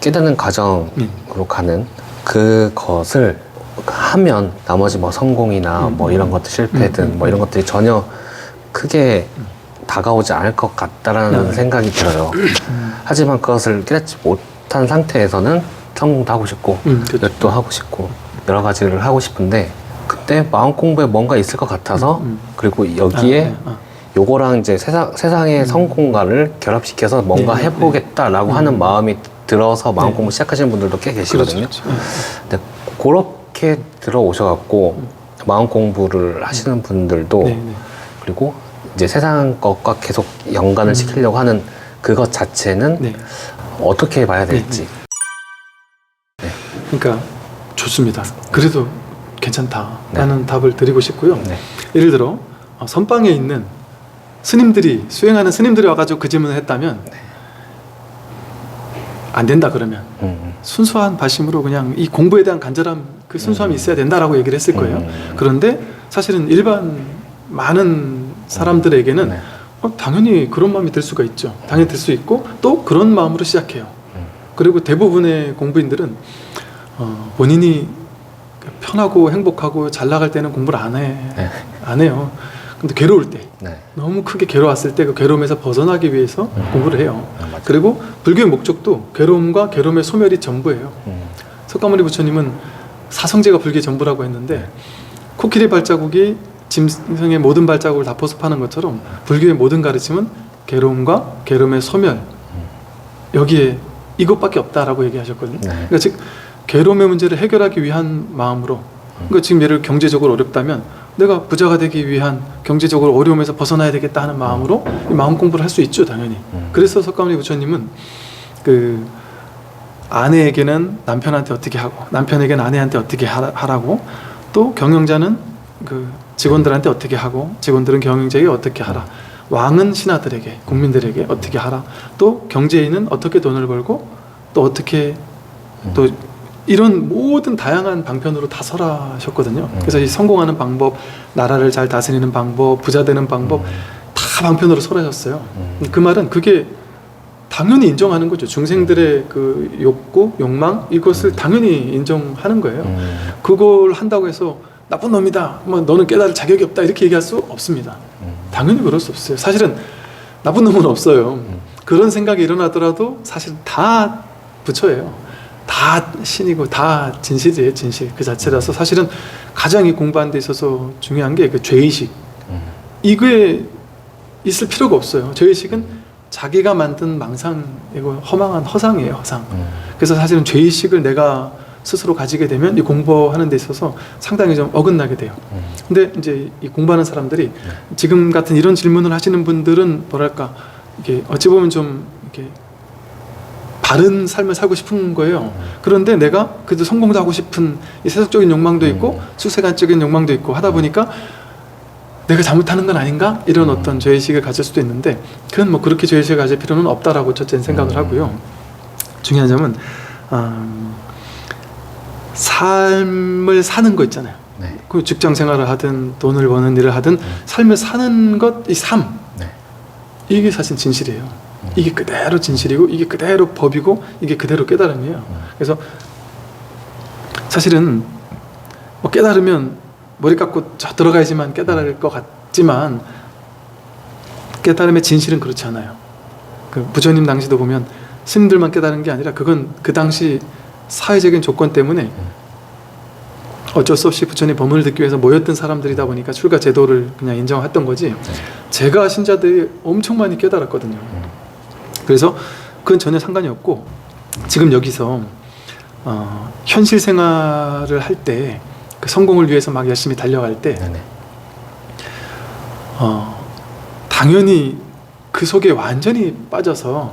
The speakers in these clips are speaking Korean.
깨닫는 과정으로 가는 그것을 하면 나머지 뭐 성공이나 뭐 이런 것들 실패든 뭐 이런 것들이 전혀 크게 다가오지 않을 것 같다라는 생각이 들어요. 하지만 그것을 깨닫지 못한 상태에서는 성공도 하고 싶고 또 하고 싶고 여러 가지를 하고 싶은데 그때 마음 공부에 뭔가 있을 것 같아서 그리고 여기에 요거랑 이제 세상의 성공과를 결합시켜서 뭔가 해보겠다라고 하는 마음이 들어서 마음 공부 시작하시는 분들도 꽤 계시거든요. 근데 그렇게 들어오셔갖고 마음 공부를 하시는 분들도 그리고 이제 세상 것과 계속 연관을 시키려고 하는 그것 자체는 어떻게 봐야 될지. 그러니까 좋습니다. 그래도 괜찮다라는 답을 드리고 싶고요. 예를 들어 선방에 있는 스님들이 수행하는 스님들이 와가지고 그 질문을 했다면 안 된다 그러면 순수한 발심으로 그냥 이 공부에 대한 간절함 그 순수함이 있어야 된다라고 얘기를 했을 거예요. 그런데 사실은 일반 많은 사람들에게는 당연히 그런 마음이 들 수가 있죠. 당연히 들 수 있고 또 그런 마음으로 시작해요. 그리고 대부분의 공부인들은 본인이 편하고 행복하고 잘 나갈 때는 공부를 안 해요. 근데 괴로울 때 너무 크게 괴로웠을 때 그 괴로움에서 벗어나기 위해서 공부를 해요. 그리고 불교의 목적도 괴로움과 괴로움의 소멸이 전부예요. 석가모니 부처님은 사성제가 불교의 전부라고 했는데 코끼리 발자국이 짐승의 모든 발자국을 다 포섭하는 것처럼 불교의 모든 가르침은 괴로움과 괴로움의 소멸 여기에 이것밖에 없다라고 얘기하셨거든요. 그러니까 즉 괴로움의 문제를 해결하기 위한 마음으로 그러니까 지금 예를 경제적으로 어렵다면 내가 부자가 되기 위한 경제적으로 어려움에서 벗어나야 되겠다 하는 마음으로 이 마음 공부를 할 수 있죠, 당연히. 그래서 석가모니 부처님은 그 아내에게는 남편한테 어떻게 하고 남편에게는 아내한테 어떻게 하라고 또 경영자는 그 직원들한테 어떻게 하고 직원들은 경영자에게 어떻게 하라 왕은 신하들에게 국민들에게 어떻게 하라 또 경제인은 어떻게 돈을 벌고 또 어떻게 또 이런 모든 다양한 방편으로 다 설하셨거든요. 그래서 이 성공하는 방법, 나라를 잘 다스리는 방법, 부자 되는 방법 다 방편으로 설하셨어요. 그 말은 그게 당연히 인정하는 거죠. 중생들의 그 욕구, 욕망 이것을 당연히 인정하는 거예요. 그걸 한다고 해서 나쁜 놈이다, 뭐 너는 깨달을 자격이 없다 이렇게 얘기할 수 없습니다. 당연히 그럴 수 없어요. 사실은 나쁜 놈은 없어요. 그런 생각이 일어나더라도 사실 다 부처예요. 다 신이고 다 진실이에요. 진실 그 자체라서 사실은 가장 이 공부하는 데 있어서 중요한 게 그 죄의식 이게 있을 필요가 없어요. 죄의식은 자기가 만든 망상이고 허망한 허상이에요. 허상. 그래서 사실은 죄의식을 내가 스스로 가지게 되면 이 공부하는 데 있어서 상당히 좀 어긋나게 돼요. 근데 이제 이 공부하는 사람들이 지금 같은 이런 질문을 하시는 분들은 뭐랄까 이게 어찌 보면 좀 이렇게 바른 삶을 살고 싶은 거예요. 그런데 내가 그래도 성공도 하고 싶은 이 세속적인 욕망도 있고 수세간적인 욕망도 있고 하다 보니까 내가 잘못하는 건 아닌가? 이런 어떤 죄의식을 가질 수도 있는데 그건 뭐 그렇게 죄의식을 가질 필요는 없다라고 첫째는 생각을 하고요. 중요한 점은 삶을 사는 거 있잖아요. 그 직장 생활을 하든 돈을 버는 일을 하든 삶을 사는 것, 이 삶 이게 사실 진실이에요. 이게 그대로 진실이고 이게 그대로 법이고 이게 그대로 깨달음이에요. 그래서 사실은 뭐 깨달으면 머리 깎고 저 들어가야지만 깨달을 것 같지만 깨달음의 진실은 그렇지 않아요. 그 부처님 당시도 보면 스님들만 깨달은 게 아니라 그건 그 당시 사회적인 조건 때문에 어쩔 수 없이 부처님 법문을 듣기 위해서 모였던 사람들이다 보니까 출가 제도를 그냥 인정했던 거지 제가 신자들이 엄청 많이 깨달았거든요. 그래서 그건 전혀 상관이 없고 지금 여기서 현실 생활을 할 때 그 성공을 위해서 막 열심히 달려갈 때 당연히 그 속에 완전히 빠져서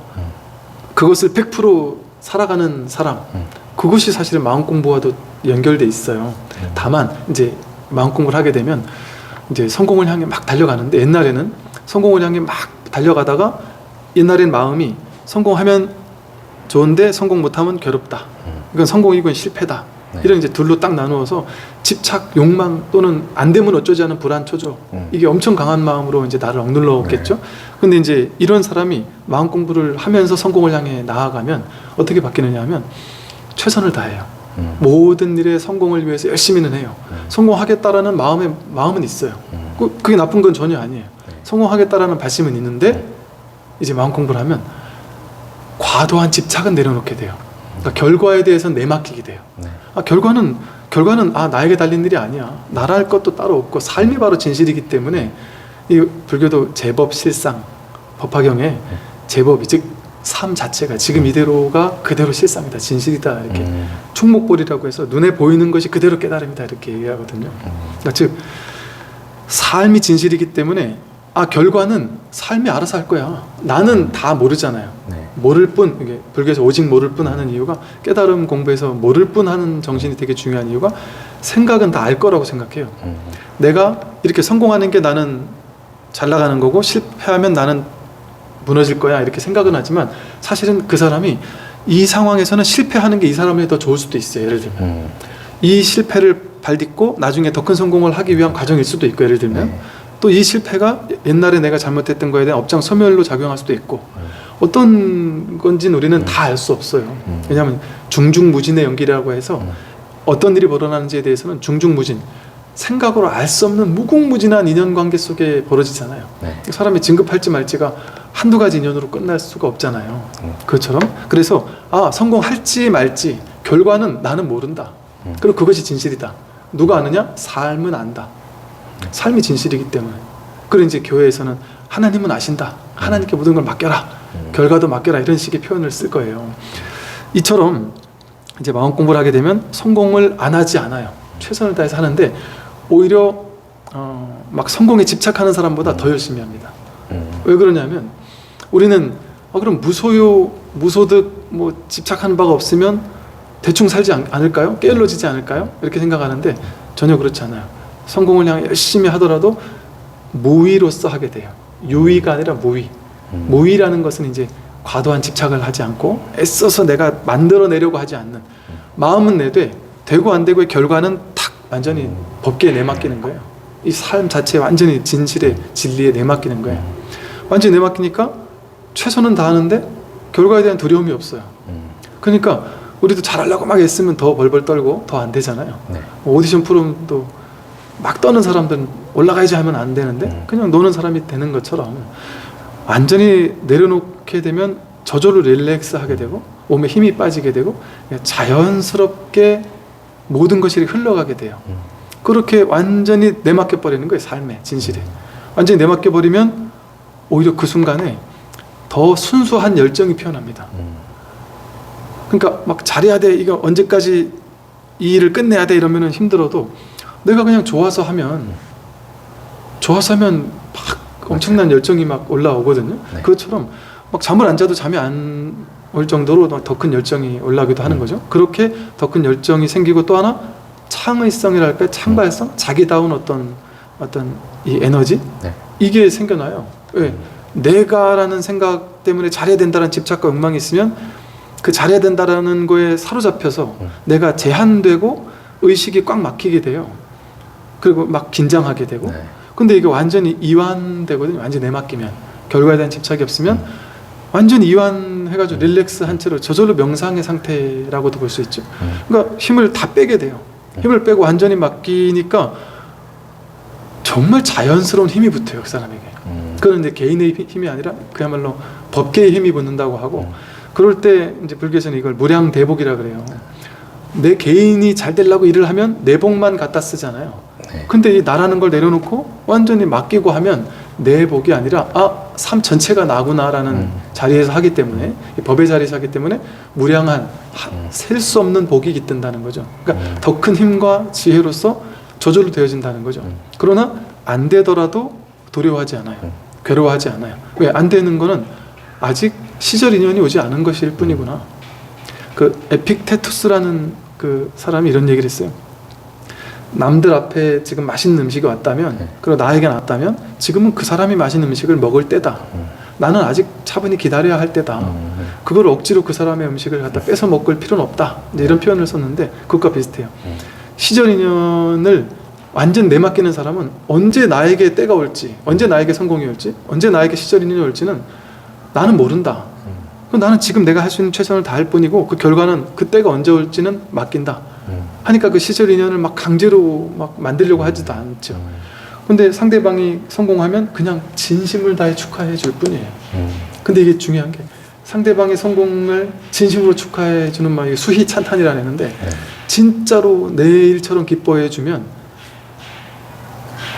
그것을 100% 살아가는 사람 그것이 사실은 마음 공부와도 연결돼 있어요. 다만 이제 마음 공부를 하게 되면 이제 성공을 향해 막 달려가는데 옛날에는 성공을 향해 막 달려가다가 옛날엔 마음이 성공하면 좋은데 성공 못하면 괴롭다. 이건 성공이건 실패다. 네. 이런 이제 둘로 딱 나누어서 집착, 욕망 또는 안 되면 어쩌지 하는 불안, 초조 이게 엄청 강한 마음으로 이제 나를 억눌렀겠죠. 네. 근데 이제 이런 사람이 마음 공부를 하면서 성공을 향해 나아가면 어떻게 바뀌느냐 하면 최선을 다해요. 모든 일에 성공을 위해서 열심히는 해요. 성공하겠다라는 마음은 있어요. 그게 나쁜 건 전혀 아니에요. 성공하겠다라는 발심은 있는데 이제 마음 공부를 하면 과도한 집착은 내려놓게 돼요. 그러니까 결과에 대해서는 내맡기게 돼요. 네. 결과는 나에게 달린 일이 아니야. 나랄 것도 따로 없고 삶이 바로 진실이기 때문에 이 불교도 제법 실상 법화경에 제법이 즉 삶 자체가 지금 이대로가 그대로 실상이다, 진실이다 이렇게 충목볼이라고 해서 눈에 보이는 것이 그대로 깨달음이다 이렇게 얘기하거든요. 그러니까 즉 삶이 진실이기 때문에 결과는 삶이 알아서 할 거야. 나는 다 모르잖아요. 네. 모를 뿐, 이게 불교에서 오직 모를 뿐 하는 이유가 깨달음 공부에서 모를 뿐 하는 정신이 되게 중요한 이유가 생각은 다 알 거라고 생각해요. 내가 이렇게 성공하는 게 나는 잘 나가는 거고 실패하면 나는 무너질 거야 이렇게 생각은 하지만 사실은 그 사람이 이 상황에서는 실패하는 게 이 사람이 더 좋을 수도 있어요. 예를 들면 이 실패를 발딛고 나중에 더 큰 성공을 하기 위한 과정일 수도 있고, 예를 들면 또 이 실패가 옛날에 내가 잘못했던 거에 대한 업장 소멸로 작용할 수도 있고 어떤 건지는 우리는 다 알 수 없어요. 왜냐하면 중중무진의 연기라고 해서 어떤 일이 벌어나는지에 대해서는 중중무진, 생각으로 알 수 없는 무궁무진한 인연관계 속에 벌어지잖아요. 네. 사람이 진급할지 말지가 한두 가지 인연으로 끝날 수가 없잖아요. 그것처럼 그래서 성공할지 말지 결과는 나는 모른다. 그리고 그것이 진실이다. 누가 아느냐? 삶은 안다. 삶이 진실이기 때문에. 그리고 이제 교회에서는 하나님은 아신다. 하나님께 모든 걸 맡겨라. 결과도 맡겨라. 이런 식의 표현을 쓸 거예요. 이처럼 이제 마음 공부를 하게 되면 성공을 안 하지 않아요. 최선을 다해서 하는데 오히려 막 성공에 집착하는 사람보다 더 열심히 합니다. 왜 그러냐면 우리는 그럼 무소유, 무소득, 뭐 집착하는 바가 없으면 대충 살지 않을까요? 게을러지지 않을까요? 이렇게 생각하는데 전혀 그렇지 않아요. 성공을 향해 열심히 하더라도 무위로서 하게 돼요. 유위가 아니라 무위. 무위라는 것은 이제 과도한 집착을 하지 않고 애써서 내가 만들어내려고 하지 않는, 마음은 내되 되고 안 되고의 결과는 탁 완전히 법계에 내맡기는 거예요. 이 삶 자체에 완전히 진실의 진리에 내맡기는 거예요. 완전히 내맡기니까 최선은 다하는데 결과에 대한 두려움이 없어요. 그러니까 우리도 잘하려고 막 애쓰면 더 벌벌 떨고 더 안 되잖아요. 네. 오디션 프로도 막 떠는 사람들은 올라가야지 하면 안 되는데 그냥 노는 사람이 되는 것처럼 완전히 내려놓게 되면 저절로 릴렉스하게 되고 몸에 힘이 빠지게 되고 자연스럽게 모든 것이 흘러가게 돼요. 그렇게 완전히 내맡겨 버리는 거예요. 삶의 진실에 완전히 내맡겨 버리면 오히려 그 순간에 더 순수한 열정이 피어납니다. 그러니까 막 잘해야 돼, 이거 언제까지 이 일을 끝내야 돼 이러면 힘들어도 내가 그냥 좋아서 하면 막 엄청난 열정이 막 올라오거든요. 네. 그것처럼 막 잠을 안 자도 잠이 안 올 정도로 더 큰 열정이 올라오기도 하는 거죠. 그렇게 더 큰 열정이 생기고 또 하나 창의성이랄까, 창발성, 자기다운 어떤 이 에너지, 네. 이게 생겨나요. 왜? 내가라는 생각 때문에 잘해야 된다는 집착과 욕망이 있으면 그 잘해야 된다라는 거에 사로잡혀서 내가 제한되고 의식이 꽉 막히게 돼요. 그리고 막 긴장하게 되고. 네. 근데 이게 완전히 이완되거든요. 완전히 내맡기면, 결과에 대한 집착이 없으면 완전히 이완해가지고 릴렉스한 채로 저절로 명상의 상태라고도 볼 수 있죠. 그러니까 힘을 다 빼게 돼요. 힘을 빼고 완전히 맡기니까 정말 자연스러운 힘이 붙어요, 그 사람에게. 그건 이제 개인의 힘이 아니라 그야말로 법계의 힘이 붙는다고 하고, 그럴 때 이제 불교에서는 이걸 무량대복이라 그래요. 내 개인이 잘 되려고 일을 하면 내 복만 갖다 쓰잖아요. 네. 근데 이 나라는 걸 내려놓고 완전히 맡기고 하면 내 복이 아니라 삶 전체가 나구나라는 자리에서 하기 때문에, 이 법의 자리에서 하기 때문에 무량한 셀 수 없는 복이 깃든다는 거죠. 그러니까 더 큰 힘과 지혜로서 저절로 되어진다는 거죠. 그러나 안 되더라도 두려워하지 않아요. 괴로워하지 않아요. 왜? 안 되는 거는 아직 시절 인연이 오지 않은 것일 뿐이구나. 그 에픽테투스라는 그 사람이 이런 얘기를 했어요. 남들 앞에 지금 맛있는 음식이 왔다면, 그리고 나에게 왔다면 지금은 그 사람이 맛있는 음식을 먹을 때다. 나는 아직 차분히 기다려야 할 때다. 그걸 억지로 그 사람의 음식을 갖다 뺏어 먹을 필요는 없다. 이제 이런 표현을 썼는데 그것과 비슷해요. 시절 인연을 완전 내맡기는 사람은 언제 나에게 때가 올지, 언제 나에게 성공이 올지, 언제 나에게 시절 인연이 올지는 나는 모른다. 나는 지금 내가 할 수 있는 최선을 다할 뿐이고 그 결과는 그때가 언제 올지는 맡긴다. 하니까 그 시절 인연을 막 강제로 막 만들려고 하지도 않죠. 근데 상대방이 성공하면 그냥 진심을 다해 축하해 줄 뿐이에요. 근데 이게 중요한 게 상대방의 성공을 진심으로 축하해 주는 말, 수희 찬탄이라는 애인데 진짜로 내 일처럼 기뻐해 주면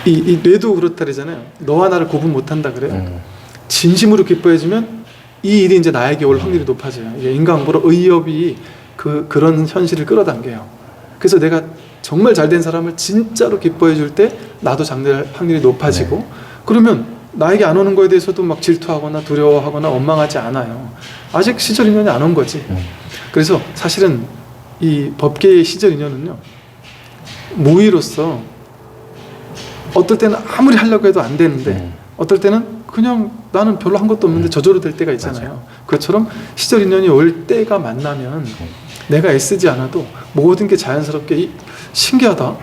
이 뇌도 그렇다 그러잖아요. 너와 나를 구분 못한다 그래요. 진심으로 기뻐해 주면 이 일이 이제 나에게 올 확률이 높아져요. 이게 인과응보로 의업이 그런 현실을 끌어당겨요. 그래서 내가 정말 잘된 사람을 진짜로 기뻐해 줄 때 나도 장래할 확률이 높아지고 그러면 나에게 안 오는 거에 대해서도 막 질투하거나 두려워하거나 원망하지 않아요. 아직 시절 인연이 안 온 거지. 그래서 사실은 이 법계의 시절 인연은요, 모의로서 어떨 때는 아무리 하려고 해도 안 되는데 어떨 때는 그냥 나는 별로 한 것도 없는데 저절로 될 때가 있잖아요. 맞아요. 그것처럼 시절 인연이 올 때가 만나면 내가 애쓰지 않아도 모든 게 자연스럽게 신기하다.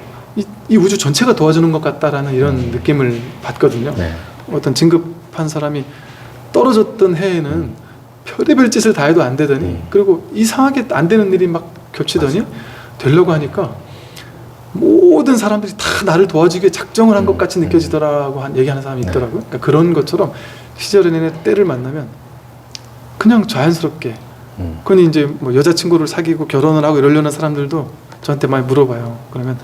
이 우주 전체가 도와주는 것 같다라는 이런 느낌을 받거든요. 네. 어떤 진급한 사람이 떨어졌던 해에는 별의별 짓을 다 해도 안 되더니 그리고 이상하게 안 되는 일이 막 겹치더니 맞아. 되려고 하니까 모든 사람들이 다 나를 도와주기에 작정을 한 것 같이 느껴지더라고 얘기하는 사람이 있더라고요. 그러니까 그런 것처럼 시절의 때를 만나면 그냥 자연스럽게 그건 이제 뭐 여자친구를 사귀고 결혼을 하고 이러려는 사람들도 저한테 많이 물어봐요. 그러면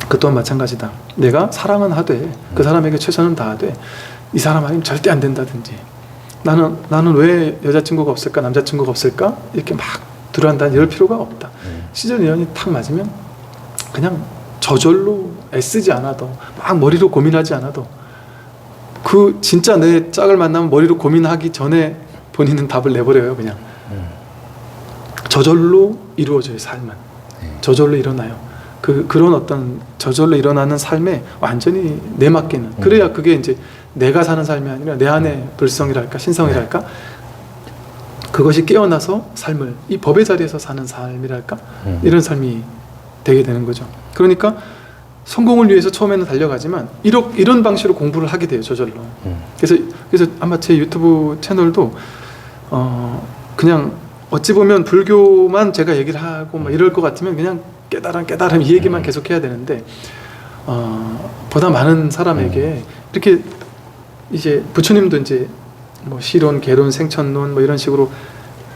그 또한 마찬가지다. 내가 사랑은 하되 그 사람에게 최선은 다하되 이 사람 아니면 절대 안 된다든지 나는 왜 여자친구가 없을까 남자친구가 없을까 이렇게 막 두려워한다 이럴 필요가 없다. 시절 인연이 탁 맞으면 그냥 저절로 애쓰지 않아도 막 머리로 고민하지 않아도 그 진짜 내 짝을 만나면 머리로 고민하기 전에 본인은 답을 내버려요. 그냥 저절로 이루어져요. 삶은 저절로 일어나요. 그런 어떤 저절로 일어나는 삶에 완전히 내맡기는 그래야 그게 이제 내가 사는 삶이 아니라 내 안의 불성이랄까 신성이랄까 그것이 깨어나서 삶을 이 법의 자리에서 사는 삶이랄까 이런 삶이 되게 되는 거죠. 그러니까 성공을 위해서 처음에는 달려가지만 이런 방식으로 공부를 하게 돼요. 저절로. 그래서 아마 제 유튜브 채널도 그냥 어찌 보면 불교만 제가 얘기를 하고 막 이럴 것 같으면 그냥 깨달음 이 얘기만 계속 해야 되는데 보다 많은 사람에게 이렇게 이제 부처님도 이제 뭐 시론, 개론, 생천론 뭐 이런 식으로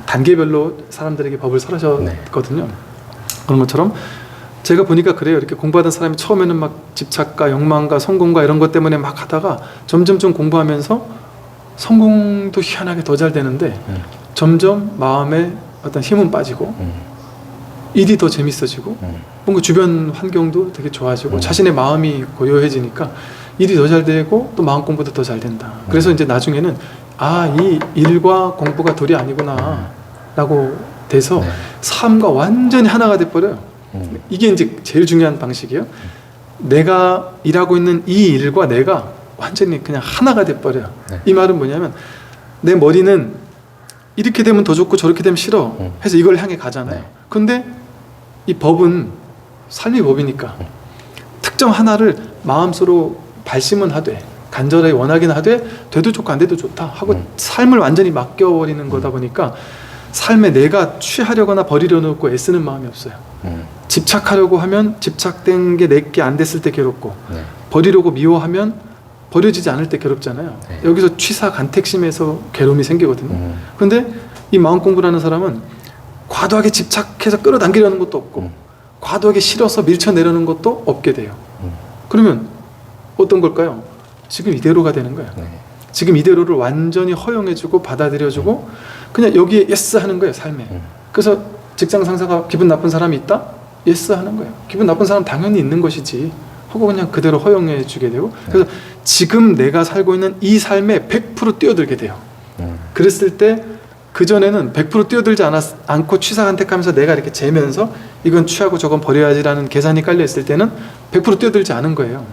단계별로 사람들에게 법을 설하셨거든요. 그런 것처럼 제가 보니까 그래요. 이렇게 공부하던 사람이 처음에는 막 집착과 욕망과 성공과 이런 것 때문에 막 하다가 점점 좀 공부하면서 성공도 희한하게 더 잘 되는데 점점 마음에 어떤 힘은 빠지고 일이 더 재밌어지고 뭔가 주변 환경도 되게 좋아지고 자신의 마음이 고요해지니까 일이 더 잘 되고 또 마음 공부도 더 잘 된다. 그래서 이제 나중에는 이 일과 공부가 둘이 아니구나 라고 돼서 삶과 완전히 하나가 돼버려요. 이게 이제 제일 중요한 방식이에요. 내가 일하고 있는 이 일과 내가 완전히 그냥 하나가 돼버려요. 이 말은 뭐냐면 내 머리는 이렇게 되면 더 좋고 저렇게 되면 싫어 해서 이걸 향해 가잖아요. 근데 이 법은 삶의 법이니까 특정 하나를 마음속으로 발심은 하되 간절하게 원하긴 하되 돼도 좋고 안 돼도 좋다 하고 삶을 완전히 맡겨버리는 거다 보니까 삶에 내가 취하려거나 버리려는 없고 애쓰는 마음이 없어요. 집착하려고 하면 집착된 게 내게 안 됐을 때 괴롭고 버리려고 미워하면 버려지지 않을 때 괴롭잖아요. 여기서 취사 간택심에서 괴로움이 생기거든요. 그런데 이 마음 공부라는 사람은 과도하게 집착해서 끌어당기려는 것도 없고 과도하게 싫어서 밀쳐내려는 것도 없게 돼요. 그러면 어떤 걸까요? 지금 이대로가 되는 거예요. 지금 이대로를 완전히 허용해주고 받아들여주고 그냥 여기에 예스 하는 거예요. 삶에. 그래서 직장 상사가 기분 나쁜 사람이 있다? 예스 하는 거예요. 기분 나쁜 사람 당연히 있는 것이지 하고 그냥 그대로 허용해 주게 되고 그래서 지금 내가 살고 있는 이 삶에 100% 뛰어들게 돼요. 그랬을 때 그전에는 100% 뛰어들지 않고 취사간택하면서 내가 이렇게 재면서 이건 취하고 저건 버려야지라는 계산이 깔려있을 때는 100% 뛰어들지 않은 거예요.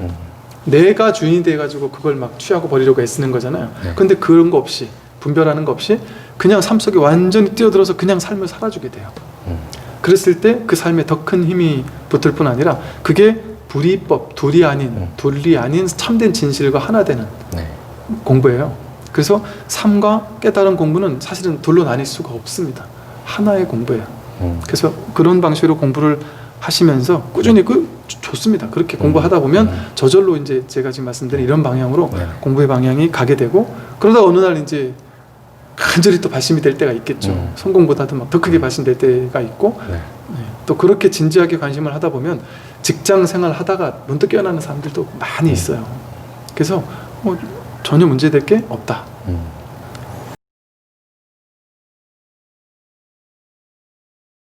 내가 주인이 돼가지고 그걸 막 취하고 버리려고 애쓰는 거잖아요. 네. 근데 그런 거 없이, 분별하는 거 없이 그냥 삶 속에 완전히 뛰어들어서 그냥 삶을 살아주게 돼요. 그랬을 때 그 삶에 더 큰 힘이 붙을 뿐 아니라 그게 불이법, 둘이 아닌 참된 진실과 하나 되는 네. 공부예요. 그래서 삶과 깨달은 공부는 사실은 둘로 나뉠 수가 없습니다. 하나의 공부예요. 그래서 그런 방식으로 공부를 하시면서 꾸준히 좋습니다. 그렇게 공부하다 보면 저절로 이제 제가 지금 말씀드린 이런 방향으로 네. 공부의 방향이 가게 되고, 그러다 어느 날 이제 간절히 또 발심이 될 때가 있겠죠. 성공보다도 막 더 크게 발심될 때가 있고, 네. 또 그렇게 진지하게 관심을 하다 보면 직장 생활 하다가 문득 깨어나는 사람들도 많이 있어요. 그래서 전혀 문제될 게 없다.